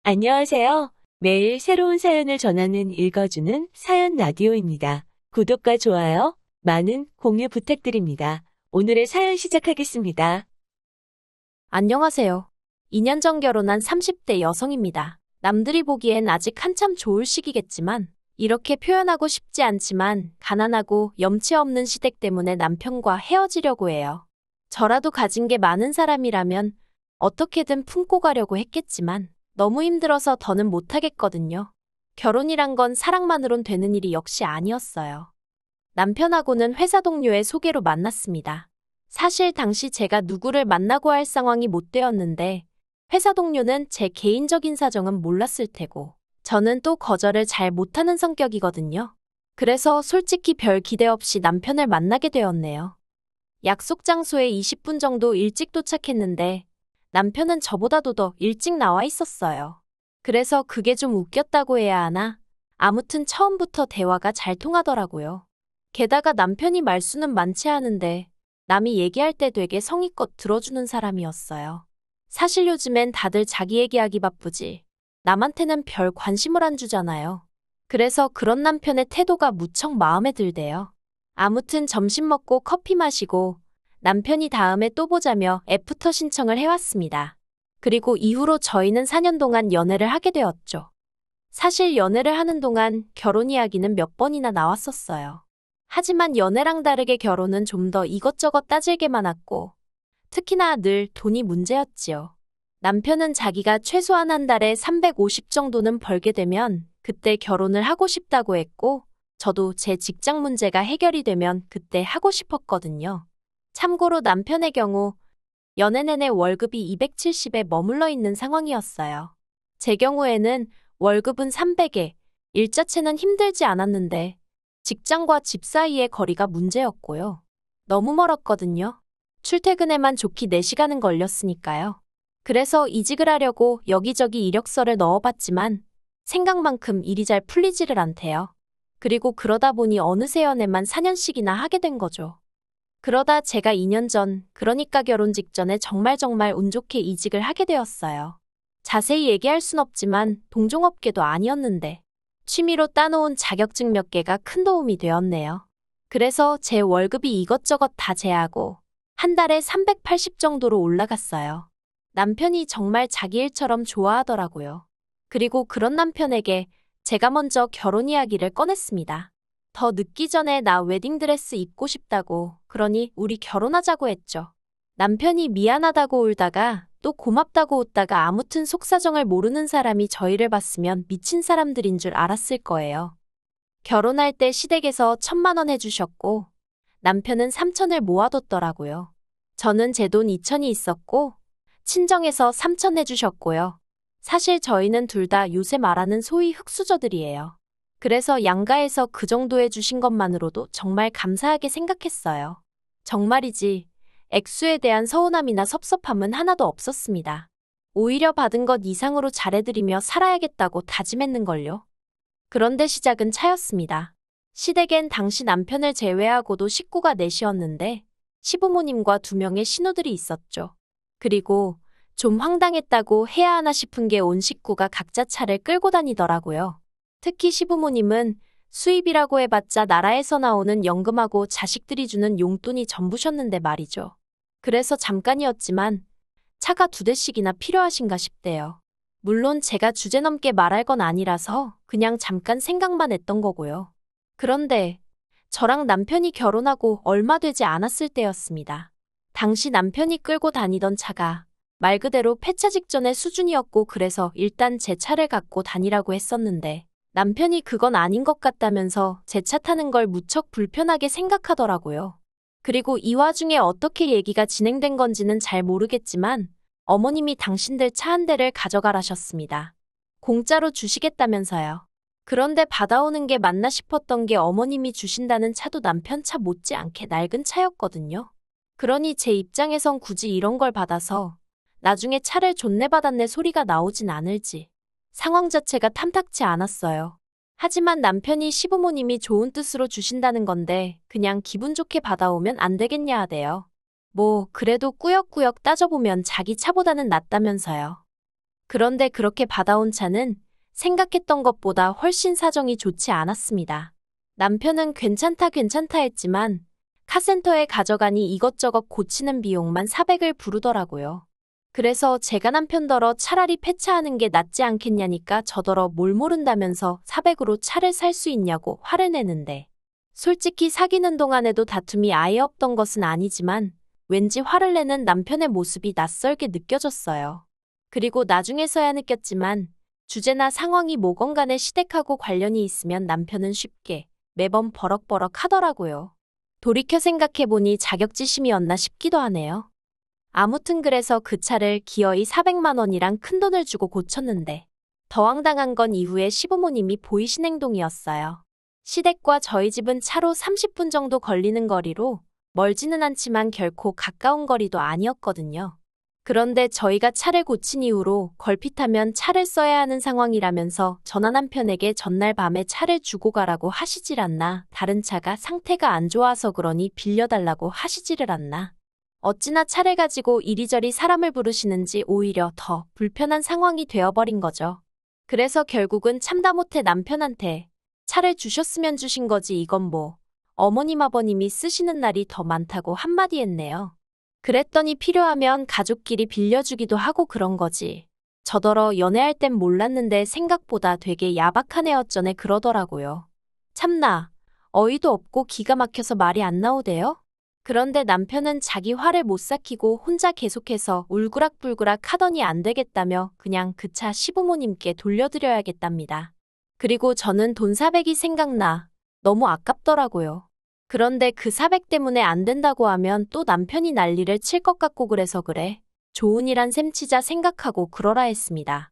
안녕하세요. 매일 새로운 사연을 전하는 읽어주는 사연 라디오입니다. 구독과 좋아요, 많은 공유 부탁드립니다. 오늘의 사연 시작하겠습니다. 안녕하세요. 2년 전 결혼한 30대 여성입니다. 남들이 보기엔 아직 한참 좋을 시기겠지만, 이렇게 표현하고 싶지 않지만 가난하고 염치 없는 시댁 때문에 남편과 헤어지려고 해요. 저라도 가진 게 많은 사람이라면 어떻게든 품고 가려고 했겠지만, 너무 힘들어서 더는 못하겠거든요. 결혼이란 건 사랑만으론 되는 일이 역시 아니었어요. 남편하고는 회사 동료의 소개로 만났습니다. 사실 당시 제가 누구를 만나고 할 상황이 못 되었는데, 회사 동료는 제 개인적인 사정은 몰랐을 테고, 저는 또 거절을 잘 못하는 성격이거든요. 그래서 솔직히 별 기대 없이 남편을 만나게 되었네요. 약속 장소에 20분 정도 일찍 도착했는데, 남편은 저보다도 더 일찍 나와 있었어요. 그래서 그게 좀 웃겼다고 해야 하나? 아무튼 처음부터 대화가 잘 통하더라고요. 게다가 남편이 말수는 많지 않은데 남이 얘기할 때 되게 성의껏 들어주는 사람이었어요. 사실 요즘엔 다들 자기 얘기하기 바쁘지. 남한테는 별 관심을 안 주잖아요. 그래서 그런 남편의 태도가 무척 마음에 들대요. 아무튼 점심 먹고 커피 마시고 남편이 다음에 또 보자며 애프터 신청을 해왔습니다. 그리고 이후로 저희는 4년 동안 연애를 하게 되었죠. 사실 연애를 하는 동안 결혼 이야기는 몇 번이나 나왔었어요. 하지만 연애랑 다르게 결혼은 좀 더 이것저것 따질 게 많았고, 특히나 늘 돈이 문제였지요. 남편은 자기가 최소한 한 달에 350 정도는 벌게 되면 그때 결혼을 하고 싶다고 했고, 저도 제 직장 문제가 해결이 되면 그때 하고 싶었거든요. 참고로 남편의 경우 연애 내내 월급이 270에 머물러 있는 상황이었어요. 제 경우에는 월급은 300에 일 자체는 힘들지 않았는데 직장과 집 사이의 거리가 문제였고요. 너무 멀었거든요. 출퇴근에만 좋기 4시간은 걸렸으니까요. 그래서 이직을 하려고 여기저기 이력서를 넣어봤지만 생각만큼 일이 잘 풀리지를 않대요. 그리고 그러다 보니 어느새 연애만 4년씩이나 하게 된 거죠. 그러다 제가 2년 전, 그러니까 결혼 직전에 정말 운 좋게 이직을 하게 되었어요. 자세히 얘기할 순 없지만 동종업계도 아니었는데 취미로 따놓은 자격증 몇 개가 큰 도움이 되었네요. 그래서 제 월급이 이것저것 다 제하고 한 달에 380 정도로 올라갔어요. 남편이 정말 자기 일처럼 좋아하더라고요. 그리고 그런 남편에게 제가 먼저 결혼 이야기를 꺼냈습니다. 더 늦기 전에 나 웨딩드레스 입고 싶다고, 그러니 우리 결혼하자고 했죠. 남편이 미안하다고 울다가 또 고맙다고 웃다가 아무튼 속사정을 모르는 사람이 저희를 봤으면 미친 사람들인 줄 알았을 거예요. 결혼할 때 시댁에서 1,000만 원 해주셨고 남편은 3천을 모아뒀더라고요. 저는 제 돈 2천이 있었고 친정에서 3천 해주셨고요. 사실 저희는 둘 다 요새 말하는 소위 흙수저들이에요. 그래서 양가에서 그 정도 해주신 것만으로도 정말 감사하게 생각했어요. 정말이지 액수에 대한 서운함이나 섭섭함은 하나도 없었습니다. 오히려 받은 것 이상으로 잘해드리며 살아야겠다고 다짐했는걸요. 그런데 시작은 차였습니다. 시댁엔 당시 남편을 제외하고도 식구가 넷이었는데 시부모님과 2명의 신우들이 있었죠. 그리고 좀 황당했다고 해야 하나 싶은 게 온 식구가 각자 차를 끌고 다니더라고요. 특히 시부모님은 수입이라고 해봤자 나라에서 나오는 연금하고 자식들이 주는 용돈이 전부셨는데 말이죠. 그래서 잠깐이었지만 차가 2대씩이나 필요하신가 싶대요. 물론 제가 주제넘게 말할 건 아니라서 그냥 잠깐 생각만 했던 거고요. 그런데 저랑 남편이 결혼하고 얼마 되지 않았을 때였습니다. 당시 남편이 끌고 다니던 차가 말 그대로 폐차 직전의 수준이었고 그래서 일단 제 차를 갖고 다니라고 했었는데 남편이 그건 아닌 것 같다면서 제 차 타는 걸 무척 불편하게 생각하더라고요. 그리고 이 와중에 어떻게 얘기가 진행된 건지는 잘 모르겠지만 어머님이 당신들 차 한 대를 가져가라셨습니다. 공짜로 주시겠다면서요. 그런데 받아오는 게 맞나 싶었던 게 어머님이 주신다는 차도 남편 차 못지않게 낡은 차였거든요. 그러니 제 입장에선 굳이 이런 걸 받아서 나중에 차를 존내받았네 소리가 나오진 않을지. 상황 자체가 탐탁치 않았어요. 하지만 남편이 시부모님이 좋은 뜻으로 주신다는 건데 그냥 기분 좋게 받아오면 안 되겠냐 하대요. 뭐 그래도 꾸역꾸역 따져보면 자기 차보다는 낫다면서요. 그런데 그렇게 받아온 차는 생각했던 것보다 훨씬 사정이 좋지 않았습니다. 남편은 괜찮다 괜찮다 했지만 카센터에 가져가니 이것저것 고치는 비용만 400을 부르더라고요. 그래서 제가 남편더러 차라리 폐차하는 게 낫지 않겠냐니까 저더러 뭘 모른다면서 400으로 차를 살 수 있냐고 화를 내는데 솔직히 사귀는 동안에도 다툼이 아예 없던 것은 아니지만 왠지 화를 내는 남편의 모습이 낯설게 느껴졌어요. 그리고 나중에서야 느꼈지만 주제나 상황이 뭐건 간에 시댁하고 관련이 있으면 남편은 쉽게 매번 버럭버럭 하더라고요. 돌이켜 생각해보니 자격지심이었나 싶기도 하네요. 아무튼 그래서 그 차를 기어이 400만 원이랑 큰돈을 주고 고쳤는데 더 황당한 건 이후에 시부모님이 보이신 행동이었어요. 시댁과 저희 집은 차로 30분 정도 걸리는 거리로 멀지는 않지만 결코 가까운 거리도 아니었거든요. 그런데 저희가 차를 고친 이후로 걸핏하면 차를 써야 하는 상황이라면서 전화 남편에게 전날 밤에 차를 주고 가라고 하시질 않나, 다른 차가 상태가 안 좋아서 그러니 빌려달라고 하시지를 않나. 어찌나 차를 가지고 이리저리 사람을 부르시는지 오히려 더 불편한 상황이 되어버린 거죠. 그래서 결국은 참다 못해 남편한테 차를 주셨으면 주신 거지 이건 뭐 어머님 아버님이 쓰시는 날이 더 많다고 한마디 했네요. 그랬더니 필요하면 가족끼리 빌려주기도 하고 그런 거지. 저더러 연애할 땐 몰랐는데 생각보다 되게 야박한 애 어쩌네 그러더라고요. 참나, 어이도 없고 기가 막혀서 말이 안 나오대요? 그런데 남편은 자기 화를 못 삭히고 혼자 계속해서 울그락불그락 하더니 안 되겠다며 그냥 그 차 시부모님께 돌려드려야겠답니다. 그리고 저는 돈 400이 생각나. 너무 아깝더라고요. 그런데 그 400 때문에 안 된다고 하면 또 남편이 난리를 칠 것 같고 그래서 그래. 좋은 일 한 셈 치자 생각하고 그러라 했습니다.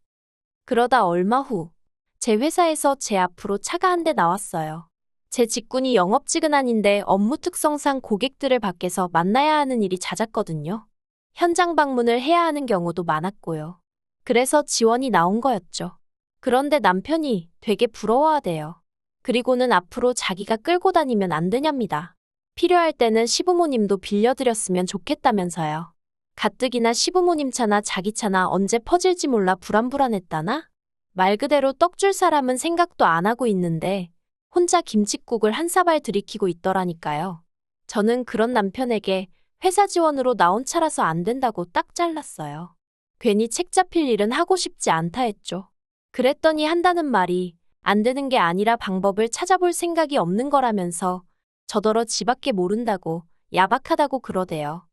그러다 얼마 후, 제 회사에서 제 앞으로 차가 한 대 나왔어요. 제 직군이 영업직은 아닌데 업무 특성상 고객들을 밖에서 만나야 하는 일이 잦았거든요. 현장 방문을 해야 하는 경우도 많았고요. 그래서 지원이 나온 거였죠. 그런데 남편이 되게 부러워하대요. 그리고는 앞으로 자기가 끌고 다니면 안 되냐입니다. 필요할 때는 시부모님도 빌려드렸으면 좋겠다면서요. 가뜩이나 시부모님 차나 자기 차나 언제 퍼질지 몰라 불안불안했다나? 말 그대로 떡줄 사람은 생각도 안 하고 있는데 혼자 김칫국을 한 사발 들이키고 있더라니까요. 저는 그런 남편에게 회사 지원으로 나온 차라서 안 된다고 딱 잘랐어요. 괜히 책 잡힐 일은 하고 싶지 않다 했죠. 그랬더니 한다는 말이 안 되는 게 아니라 방법을 찾아볼 생각이 없는 거라면서 저더러 지밖에 모른다고 야박하다고 그러대요.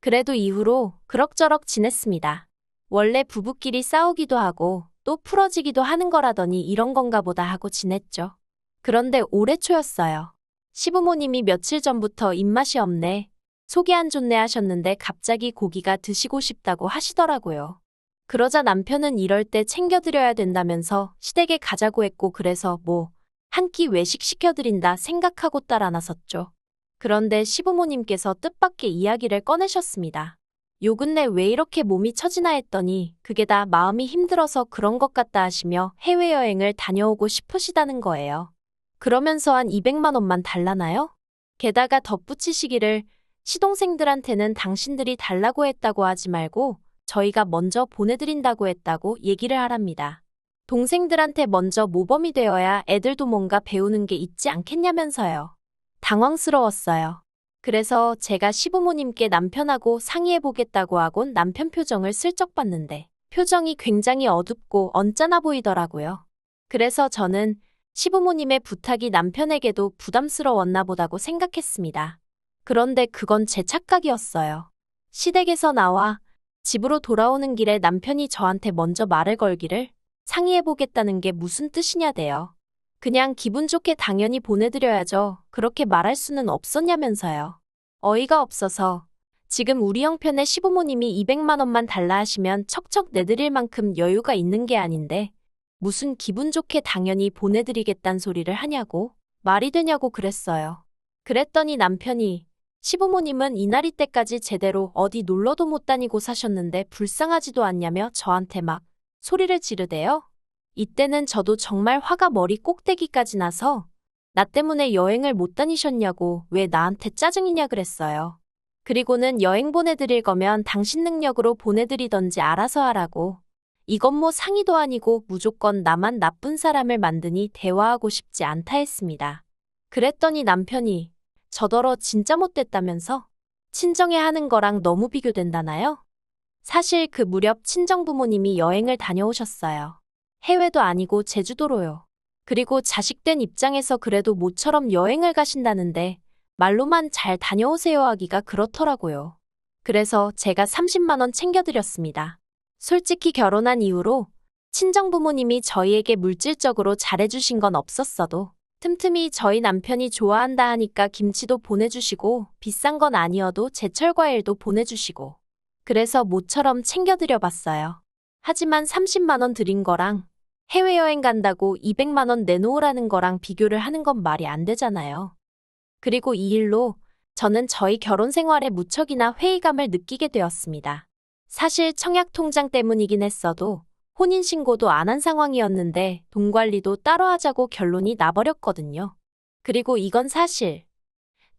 그래도 이후로 그럭저럭 지냈습니다. 원래 부부끼리 싸우기도 하고 또 풀어지기도 하는 거라더니 이런 건가 보다 하고 지냈죠. 그런데 올해 초였어요. 시부모님이 며칠 전부터 입맛이 없네, 속이 안 좋네 하셨는데 갑자기 고기가 드시고 싶다고 하시더라고요. 그러자 남편은 이럴 때 챙겨드려야 된다면서 시댁에 가자고 했고 그래서 뭐 한 끼 외식 시켜드린다 생각하고 따라 나섰죠. 그런데 시부모님께서 뜻밖의 이야기를 꺼내셨습니다. 요 근래 왜 이렇게 몸이 처지나 했더니 그게 다 마음이 힘들어서 그런 것 같다 하시며 해외여행을 다녀오고 싶으시다는 거예요. 그러면서 한 200만 원만 달라나요? 게다가 덧붙이시기를 시동생들한테는 당신들이 달라고 했다고 하지 말고 저희가 먼저 보내드린다고 했다고 얘기를 하랍니다. 동생들한테 먼저 모범이 되어야 애들도 뭔가 배우는 게 있지 않겠냐면서요. 당황스러웠어요. 그래서 제가 시부모님께 남편하고 상의해보겠다고 하곤 남편 표정을 슬쩍 봤는데 표정이 굉장히 어둡고 언짢아 보이더라고요. 그래서 저는 시부모님의 부탁이 남편에게도 부담스러웠나 보다고 생각했습니다. 그런데 그건 제 착각이었어요. 시댁에서 나와 집으로 돌아오는 길에 남편이 저한테 먼저 말을 걸기를 상의해보겠다는 게 무슨 뜻이냐대요. 그냥 기분 좋게 당연히 보내드려야죠. 그렇게 말할 수는 없었냐면서요. 어이가 없어서 지금 우리 형편의 시부모님이 200만 원만 달라 하시면 척척 내드릴 만큼 여유가 있는 게 아닌데 무슨 기분 좋게 당연히 보내드리겠단 소리를 하냐고, 말이 되냐고 그랬어요. 그랬더니 남편이 시부모님은 이날이 때까지 제대로 어디 놀러도 못 다니고 사셨는데 불쌍하지도 않냐며 저한테 막 소리를 지르대요. 이때는 저도 정말 화가 머리 꼭대기까지 나서 나 때문에 여행을 못 다니셨냐고 왜 나한테 짜증이냐 그랬어요. 그리고는 여행 보내드릴 거면 당신 능력으로 보내드리던지 알아서 하라고 이건 뭐 상의도 아니고 무조건 나만 나쁜 사람을 만드니 대화하고 싶지 않다 했습니다. 그랬더니 남편이 저더러 진짜 못됐다면서? 친정에 하는 거랑 너무 비교된다나요? 사실 그 무렵 친정 부모님이 여행을 다녀오셨어요. 해외도 아니고 제주도로요. 그리고 자식된 입장에서 그래도 모처럼 여행을 가신다는데 말로만 잘 다녀오세요 하기가 그렇더라고요. 그래서 제가 30만 원 챙겨드렸습니다. 솔직히 결혼한 이후로 친정 부모님이 저희에게 물질적으로 잘해주신 건 없었어도 틈틈이 저희 남편이 좋아한다 하니까 김치도 보내주시고 비싼 건 아니어도 제철 과일도 보내주시고 그래서 모처럼 챙겨드려 봤어요. 하지만 30만 원 드린 거랑 해외여행 간다고 200만 원 내놓으라는 거랑 비교를 하는 건 말이 안 되잖아요. 그리고 이 일로 저는 저희 결혼 생활에 무척이나 회의감을 느끼게 되었습니다. 사실 청약통장 때문이긴 했어도 혼인신고도 안 한 상황이었는데 돈 관리도 따로 하자고 결론이 나버렸거든요. 그리고 이건 사실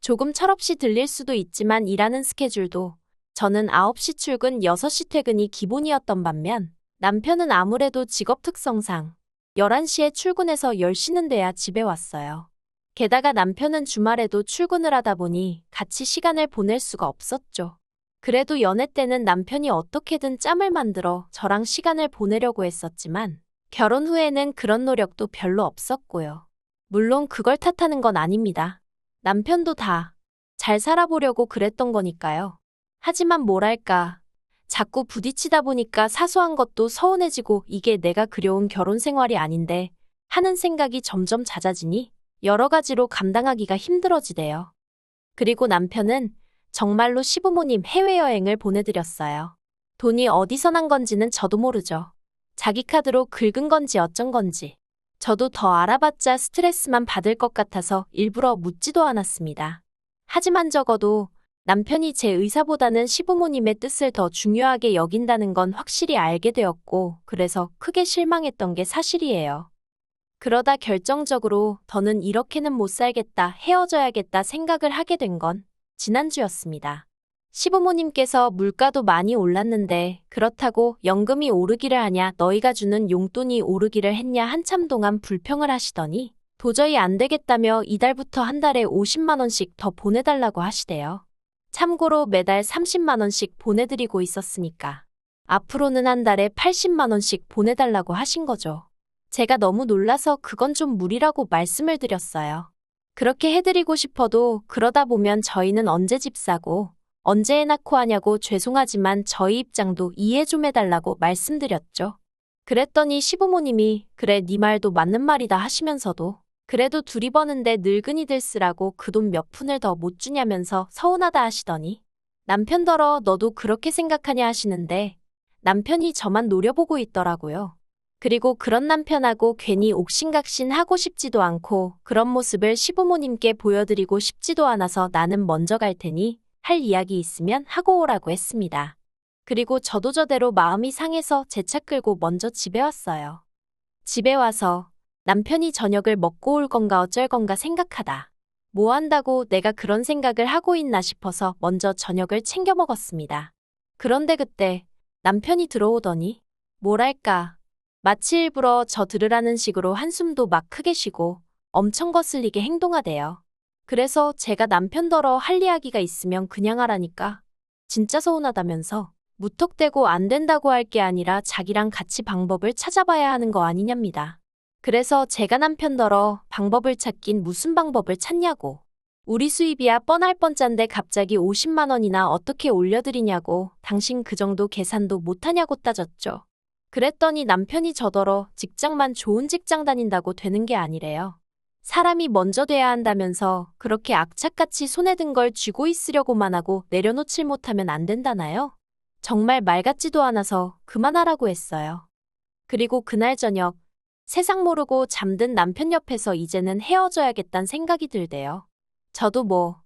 조금 철없이 들릴 수도 있지만 일하는 스케줄도 저는 9시 출근 6시 퇴근이 기본이었던 반면 남편은 아무래도 직업 특성상 11시에 출근해서 10시는 돼야 집에 왔어요. 게다가 남편은 주말에도 출근을 하다 보니 같이 시간을 보낼 수가 없었죠. 그래도 연애 때는 남편이 어떻게든 짬을 만들어 저랑 시간을 보내려고 했었지만 결혼 후에는 그런 노력도 별로 없었고요. 물론 그걸 탓하는 건 아닙니다. 남편도 다 잘 살아보려고 그랬던 거니까요. 하지만 뭐랄까, 자꾸 부딪히다 보니까 사소한 것도 서운해지고 이게 내가 그려온 결혼 생활이 아닌데 하는 생각이 점점 잦아지니 여러 가지로 감당하기가 힘들어지대요. 그리고 남편은 정말로 시부모님 해외여행을 보내드렸어요. 돈이 어디서 난 건지는 저도 모르죠. 자기 카드로 긁은 건지 어쩐 건지. 저도 더 알아봤자 스트레스만 받을 것 같아서 일부러 묻지도 않았습니다. 하지만 적어도 남편이 제 의사보다는 시부모님의 뜻을 더 중요하게 여긴다는 건 확실히 알게 되었고 그래서 크게 실망했던 게 사실이에요. 그러다 결정적으로 더는 이렇게는 못 살겠다, 헤어져야겠다 생각을 하게 된 건 지난주였습니다. 시부모님께서 물가도 많이 올랐는데 그렇다고 연금이 오르기를 하냐 너희가 주는 용돈이 오르기를 했냐 한참 동안 불평을 하시더니 도저히 안 되겠다며 이달부터 한 달에 50만 원씩 더 보내달라고 하시대요. 참고로 매달 30만 원씩 보내드리고 있었으니까 앞으로는 한 달에 80만 원씩 보내달라고 하신 거죠. 제가 너무 놀라서 그건 좀 무리라고 말씀을 드렸어요. 그렇게 해드리고 싶어도 그러다 보면 저희는 언제 집 사고 언제 애 낳고 하냐고 죄송하지만 저희 입장도 이해 좀 해달라고 말씀드렸죠. 그랬더니 시부모님이 그래 네 말도 맞는 말이다 하시면서도 그래도 둘이 버는데 늙은이들 쓰라고 그 돈 몇 푼을 더 못 주냐면서 서운하다 하시더니 남편더러 너도 그렇게 생각하냐 하시는데 남편이 저만 노려보고 있더라고요. 그리고 그런 남편하고 괜히 옥신각신 하고 싶지도 않고 그런 모습을 시부모님께 보여드리고 싶지도 않아서 나는 먼저 갈 테니 할 이야기 있으면 하고 오라고 했습니다. 그리고 저도 저대로 마음이 상해서 제 차 끌고 먼저 집에 왔어요. 집에 와서 남편이 저녁을 먹고 올 건가 어쩔 건가 생각하다. 뭐 한다고 내가 그런 생각을 하고 있나 싶어서 먼저 저녁을 챙겨 먹었습니다. 그런데 그때 남편이 들어오더니 뭐랄까 마치 일부러 저 들으라는 식으로 한숨도 막 크게 쉬고 엄청 거슬리게 행동하대요. 그래서 제가 남편더러 할 이야기가 있으면 그냥 하라니까 진짜 서운하다면서 무턱대고 안 된다고 할 게 아니라 자기랑 같이 방법을 찾아봐야 하는 거 아니냐입니다. 그래서 제가 남편더러 방법을 찾긴 무슨 방법을 찾냐고. 우리 수입이야 뻔할 뻔짠데 갑자기 50만 원이나 어떻게 올려드리냐고 당신 그 정도 계산도 못하냐고 따졌죠. 그랬더니 남편이 저더러 직장만 좋은 직장 다닌다고 되는 게 아니래요. 사람이 먼저 돼야 한다면서 그렇게 악착같이 손에 든 걸 쥐고 있으려고만 하고 내려놓질 못하면 안 된다나요? 정말 말 같지도 않아서 그만하라고 했어요. 그리고 그날 저녁 세상 모르고 잠든 남편 옆에서 이제는 헤어져야겠다는 생각이 들대요. 저도 뭐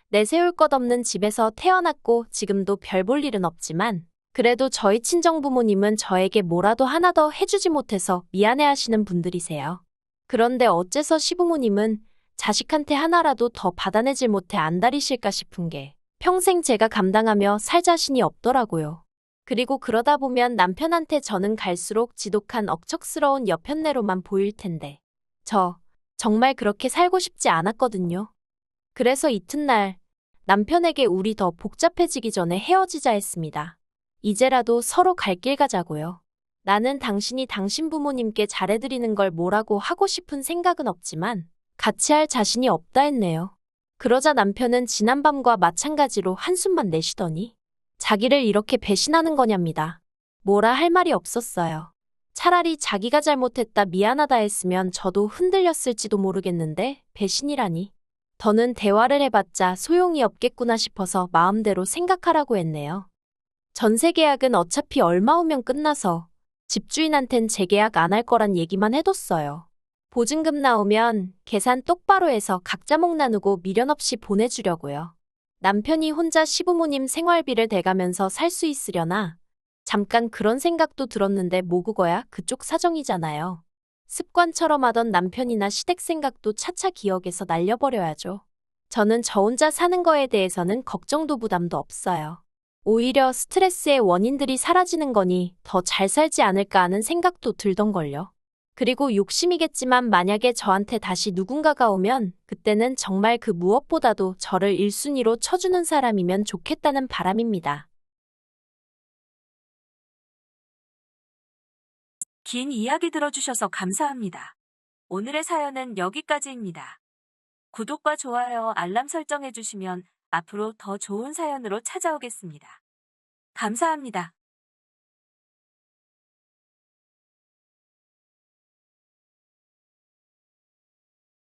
내세울 것 없는 집에서 태어났고 지금도 별 볼 일은 없지만 그래도 저희 친정부모님은 저에게 뭐라도 하나 더 해주지 못해서 미안해하시는 분들이세요. 그런데 어째서 시부모님은 자식한테 하나라도 더 받아내질 못해 안달이실까 싶은 게 평생 제가 감당하며 살 자신이 없더라고요. 그리고 그러다 보면 남편한테 저는 갈수록 지독한 억척스러운 여편네로만 보일 텐데. 저 정말 그렇게 살고 싶지 않았거든요. 그래서 이튿날 남편에게 우리 더 복잡해지기 전에 헤어지자 했습니다. 이제라도 서로 갈 길 가자고요. 나는 당신이 당신 부모님께 잘해드리는 걸 뭐라고 하고 싶은 생각은 없지만 같이 할 자신이 없다 했네요. 그러자 남편은 지난밤과 마찬가지로 한숨만 내쉬더니 자기를 이렇게 배신하는 거냐입니다. 뭐라 할 말이 없었어요. 차라리 자기가 잘못했다 미안하다 했으면 저도 흔들렸을지도 모르겠는데 배신이라니. 더는 대화를 해봤자 소용이 없겠구나 싶어서 마음대로 생각하라고 했네요. 전세 계약은 어차피 얼마 후면 끝나서 집주인한텐 재계약 안 할 거란 얘기만 해뒀어요. 보증금 나오면 계산 똑바로 해서 각자 목 나누고 미련 없이 보내주려고요. 남편이 혼자 시부모님 생활비를 대가면서 살 수 있으려나? 잠깐 그런 생각도 들었는데 뭐 그거야 그쪽 사정이잖아요. 습관처럼 하던 남편이나 시댁 생각도 차차 기억에서 날려버려야죠. 저는 저 혼자 사는 거에 대해서는 걱정도 부담도 없어요. 오히려 스트레스의 원인들이 사라지는 거니 더 잘 살지 않을까 하는 생각도 들던걸요. 그리고 욕심이겠지만 만약에 저한테 다시 누군가가 오면 그때는 정말 그 무엇보다도 저를 1순위로 쳐주는 사람이면 좋겠다는 바람입니다. 긴 이야기 들어주셔서 감사합니다. 오늘의 사연은 여기까지입니다. 구독과 좋아요, 알람 설정해주시면 앞으로 더 좋은 사연으로 찾아오겠습니다. 감사합니다.